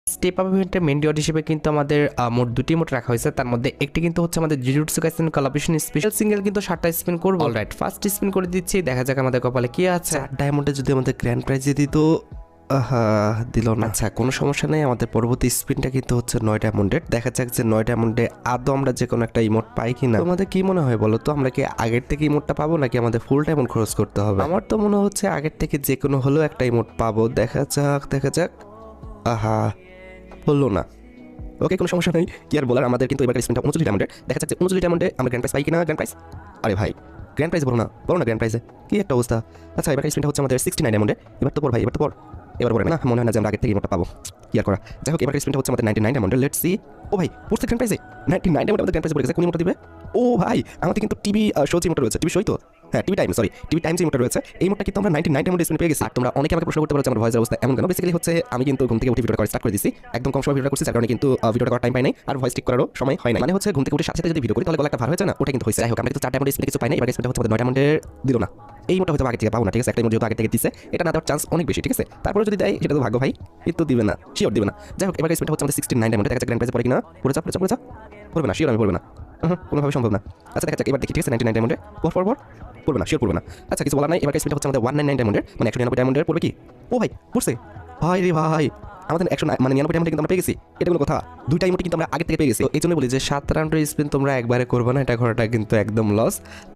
Step up ইভেন্টের main ডিওড হিসেবে কিন্তু আমাদের মোট দুটি মোট রাখা হয়েছে। তার মধ্যে একটি কিন্তু হচ্ছে আমাদের jujutsu Kaisen collaboration special single, কিন্তু 7টা স্পিন করব। অলরাইট, ফার্স্ট স্পিন করে দিচ্ছি, দেখা যাক আমাদের কপালে কি আছে। ডায়মন্ডে যদি আমাদের গ্র্যান্ড প্রাইজে দিত, আহা দিল না। আচ্ছা কোনো সমস্যা নেই, আমাদের পরবর্তী স্পিনটা কিন্তু হচ্ছে 9 ডায়মন্ডের। দেখা যাক যে 9 ডায়মন্ডে আদৌ আমরা যে কোনো একটা ইমোট পাই কিনা। তোমাদের কি মনে হয় বলো তো, আমরা কি আগের থেকে ইমোটটা পাবো নাকি আমাদের ফুল ডায়মন্ড খরচ করতে হবে? আমার তো মনে হচ্ছে আগের থেকে যে কোনো হলেও একটা ইমোট পাবো। দেখা যাক। আহা হলো না। ওকে কোনো সমস্যা নেই, কি আর বলার। আমাদের কিন্তু এবার স্পিনটা 39 ডায়মন্ডের। দেখা যাচ্ছে 39 ডায়মন্ডে আমরা গ্র্যান্ড প্রাইজ পাই কিনা। গ্র্যান্ড প্রাইজ, আরে ভাই গ্র্যান্ড প্রাইজ বলো না গ্র্যান্ড প্রাইজে কি একটা অবস্থা। আচ্ছা এবার স্পিনটা হচ্ছে আমাদের 69 ডায়মন্ডে। এবার তো পড় ভাই, এবার পড়বে না, মনে হয় না যে আমরা আগের থেকে ইমোটটা পাবো। কি আর করা, যাই হোক এবার স্পিনটা হচ্ছে আমাদের 99 ডায়মন্ডে। Let's see. ও ভাই পড়ছে গ্র্যান্ড প্রাইজে 99 ডায়মন্ড আমাদের গ্র্যান্ড প্রাইজে পড়ে গেছে। কোন ইমোটটা দিবে? ও ভাই আমাদের কিন্তু টিভি শো যে ইমোটটা রয়েছে, টিভি শোই তো, হ্যাঁ টিভি টাইম যে ইমোটটা রয়েছে, এই ইমোটটা কিন্তু আমরা 99 ডায়মন্ডে স্পিন পেয়ে গেছি। আর তোমরা অনেকে আমাকে প্রশ্ন করতে পারো যে আমার ভয়েসের অবস্থা এমন কেন। বেসিক্যালি হচ্ছে আমি কিন্তু ঘুম থেকে উঠে ভিডিওটা করা স্টার্ট করে দিছি, একদম কম সময় ভিডিওটা করছি, যার কারণে কিন্তু ভিডিওটা করার টাইম পাই নাই আর ভয়েস ঠিক করারও সময় হয় না। মানে হচ্ছে ঘুম থেকে উঠে সাথে সাথে যদি ভিডিও করি তাহলে গলা একটা ভার হয়েছে না, ওটা কিন্তু হয়েছে। যাই হোক আমরা কিন্তু 4 ডায়মন্ডে স্পিনে কিছু পাই না। এবার স্পিনটা হচ্ছে আমাদের 9 ডায়মন্ডে দিল না। এই মোটা হয়তো আগে থেকে পাবো না, ঠিক আছে, একটা ইমোট যেহেতু আগে থেকে দিচ্ছে, এটা না দেওয়ার চান্স অনেক বেশি, ঠিক আছে। তারপরে যদি দেয় সেটা তো ভাগ্য ভাই, কিন্তু দিবে না, শিওর দিবে না। যাই হোক এবার স্পিনটা হচ্ছে আমাদের 69 ডায়মন্ডে। দেখা যাক গ্র্যান্ড প্রাইজে পড়ে কিনা। পড়ে যা পড়বে না, শিওর আমি পড়বে না, কোনোভাবে সম্ভব না। আচ্ছা দেখা যাক এবার দেখি, ঠিক আছে 99 ডায়মন্ডে পড়বে না, শিওর পড়বে না। আচ্ছা কিছু বলার নাই। এবার স্পিনটা হচ্ছে আমাদের 199 ডায়মন্ডের, মানে 199 ডায়মন্ডের পড়বে কি। ও ভাই পড়ছে, ভাই রে ভাই আমাদের 199 ডায়মন্ডে কিন্তু আমরা পেয়ে গেছি। এটা কোনো কথা, দুইটা ইমোট কিন্তু আমরা আগে থেকে পেয়ে গেছি। এই জন্য বলি যে 7 রাউন্ডের স্পিন তোমরা একবারে করবে না, এটা করাটা কিন্তু একদম লস।